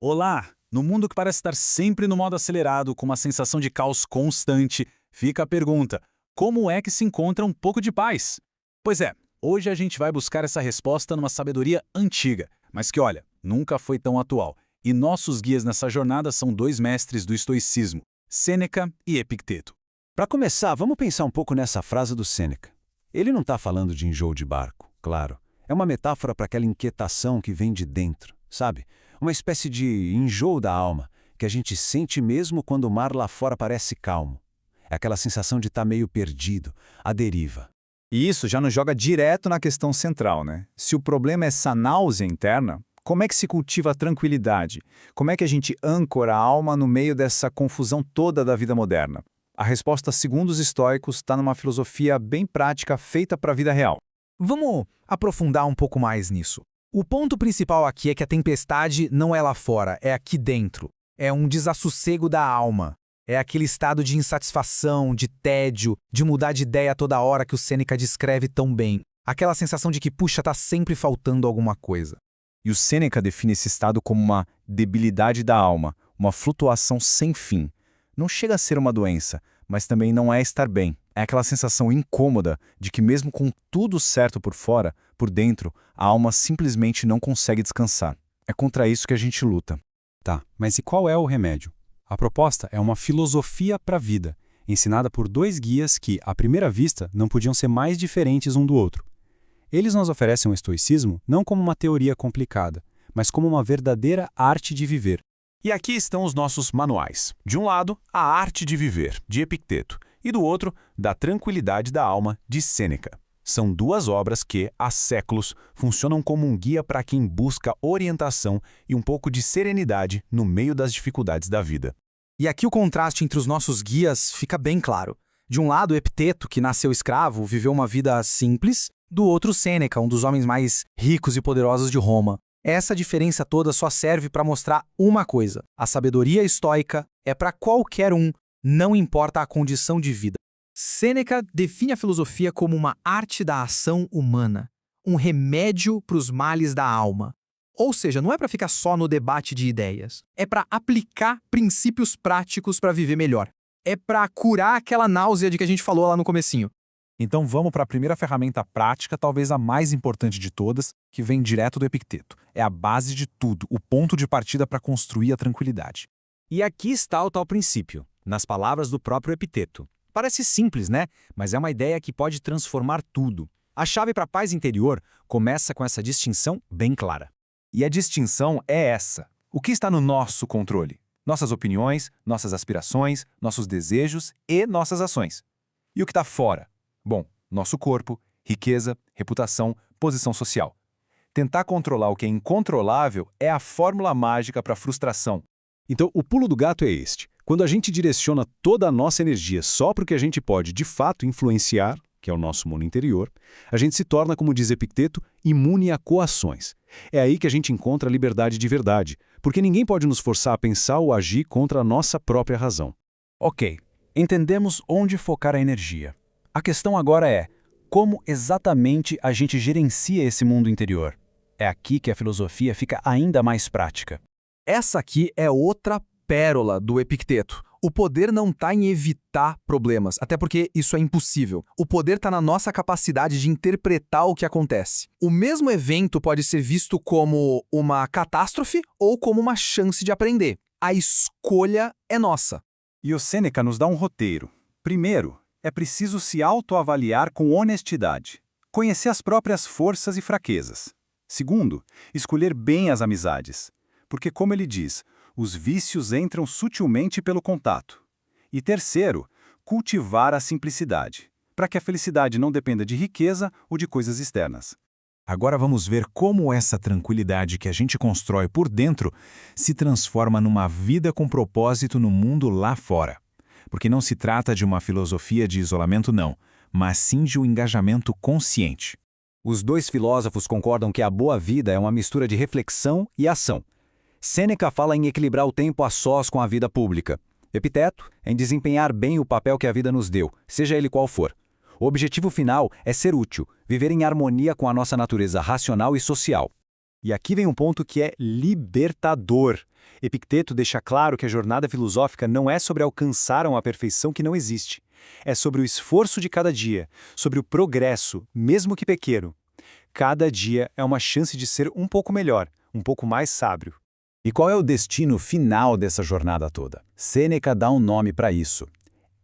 Olá! No mundo que parece estar sempre no modo acelerado, com uma sensação de caos constante, fica a pergunta: como é que se encontra um pouco de paz? Pois é, hoje a gente vai buscar essa resposta numa sabedoria antiga, mas que, olha, nunca foi tão atual. E nossos guias nessa jornada são dois mestres do estoicismo, Sêneca e Epicteto. Para começar, vamos pensar um pouco nessa frase do Sêneca. Ele não está falando de enjoo de barco, claro. É uma metáfora para aquela inquietação que vem de dentro, sabe? Uma espécie de enjoo da alma, que a gente sente mesmo quando o mar lá fora parece calmo. É aquela sensação de estar meio perdido, à deriva. E isso já nos joga direto na questão central, né? Se o problema é essa náusea interna, como é que se cultiva a tranquilidade? Como é que a gente âncora a alma no meio dessa confusão toda da vida moderna? A resposta, segundo os estoicos, está numa filosofia bem prática feita para a vida real. Vamos aprofundar um pouco mais nisso. O ponto principal aqui é que a tempestade não é lá fora, é aqui dentro. É um desassossego da alma. É aquele estado de insatisfação, de tédio, de mudar de ideia toda hora que o Sêneca descreve tão bem. Aquela sensação de que, puxa, tá sempre faltando alguma coisa. E o Sêneca define esse estado como uma debilidade da alma, uma flutuação sem fim. Não chega a ser uma doença, mas também não é estar bem. É aquela sensação incômoda de que mesmo com tudo certo por fora, por dentro, a alma simplesmente não consegue descansar. É contra isso que a gente luta. Tá, mas e qual é o remédio? A proposta é uma filosofia para a vida, ensinada por dois guias que, à primeira vista, não podiam ser mais diferentes um do outro. Eles nos oferecem o estoicismo não como uma teoria complicada, mas como uma verdadeira arte de viver. E aqui estão os nossos manuais. De um lado, A Arte de Viver, de Epicteto, e do outro, Da Tranquilidade da Alma, de Sêneca. São duas obras que, há séculos, funcionam como um guia para quem busca orientação e um pouco de serenidade no meio das dificuldades da vida. E aqui o contraste entre os nossos guias fica bem claro. De um lado, Epicteto, que nasceu escravo, viveu uma vida simples. Do outro, Sêneca, um dos homens mais ricos e poderosos de Roma. Essa diferença toda só serve para mostrar uma coisa. A sabedoria estoica é para qualquer um, não importa a condição de vida. Sêneca define a filosofia como uma arte da ação humana, um remédio para os males da alma. Ou seja, não é para ficar só no debate de ideias, é para aplicar princípios práticos para viver melhor. É para curar aquela náusea de que a gente falou lá no comecinho. Então vamos para a primeira ferramenta prática, talvez a mais importante de todas, que vem direto do Epicteto. É a base de tudo, o ponto de partida para construir a tranquilidade. E aqui está o tal princípio, nas palavras do próprio Epicteto. Parece simples, né? Mas é uma ideia que pode transformar tudo. A chave para a paz interior começa com essa distinção bem clara. E a distinção é essa. O que está no nosso controle? Nossas opiniões, nossas aspirações, nossos desejos e nossas ações. E o que está fora? Bom, nosso corpo, riqueza, reputação, posição social. Tentar controlar o que é incontrolável é a fórmula mágica para a frustração. Então, o pulo do gato é este. Quando a gente direciona toda a nossa energia só para o que a gente pode, de fato, influenciar, que é o nosso mundo interior, a gente se torna, como diz Epicteto, imune a coações. É aí que a gente encontra a liberdade de verdade, porque ninguém pode nos forçar a pensar ou agir contra a nossa própria razão. Ok, entendemos onde focar a energia. A questão agora é, como exatamente a gente gerencia esse mundo interior? É aqui que a filosofia fica ainda mais prática. Essa aqui é outra pérola do Epicteto. O poder não está em evitar problemas, até porque isso é impossível. O poder está na nossa capacidade de interpretar o que acontece. O mesmo evento pode ser visto como uma catástrofe ou como uma chance de aprender. A escolha é nossa. E o Sêneca nos dá um roteiro. Primeiro, é preciso se autoavaliar com honestidade, conhecer as próprias forças e fraquezas. Segundo, escolher bem as amizades, porque, como ele diz, os vícios entram sutilmente pelo contato. E terceiro, cultivar a simplicidade, para que a felicidade não dependa de riqueza ou de coisas externas. Agora vamos ver como essa tranquilidade que a gente constrói por dentro se transforma numa vida com propósito no mundo lá fora. Porque não se trata de uma filosofia de isolamento não, mas sim de um engajamento consciente. Os dois filósofos concordam que a boa vida é uma mistura de reflexão e ação. Sêneca fala em equilibrar o tempo a sós com a vida pública. Epicteto, em desempenhar bem o papel que a vida nos deu, seja ele qual for. O objetivo final é ser útil, viver em harmonia com a nossa natureza racional e social. E aqui vem um ponto que é libertador. Epicteto deixa claro que a jornada filosófica não é sobre alcançar uma perfeição que não existe. É sobre o esforço de cada dia, sobre o progresso, mesmo que pequeno. Cada dia é uma chance de ser um pouco melhor, um pouco mais sábio. E qual é o destino final dessa jornada toda? Sêneca dá um nome para isso.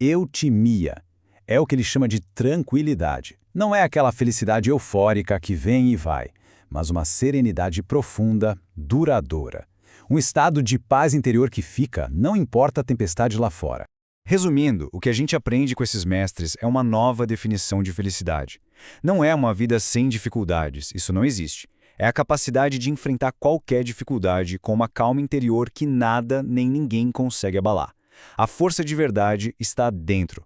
Eutimia. É o que ele chama de tranquilidade. Não é aquela felicidade eufórica que vem e vai, mas uma serenidade profunda, duradoura. Um estado de paz interior que fica, não importa a tempestade lá fora. Resumindo, o que a gente aprende com esses mestres é uma nova definição de felicidade. Não é uma vida sem dificuldades, isso não existe. É a capacidade de enfrentar qualquer dificuldade com uma calma interior que nada nem ninguém consegue abalar. A força de verdade está dentro.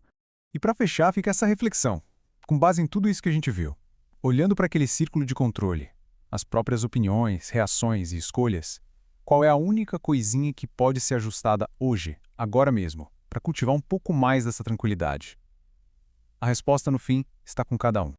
E para fechar, fica essa reflexão. Com base em tudo isso que a gente viu, olhando para aquele círculo de controle, as próprias opiniões, reações e escolhas, qual é a única coisinha que pode ser ajustada hoje, agora mesmo, para cultivar um pouco mais dessa tranquilidade? A resposta, no fim, está com cada um.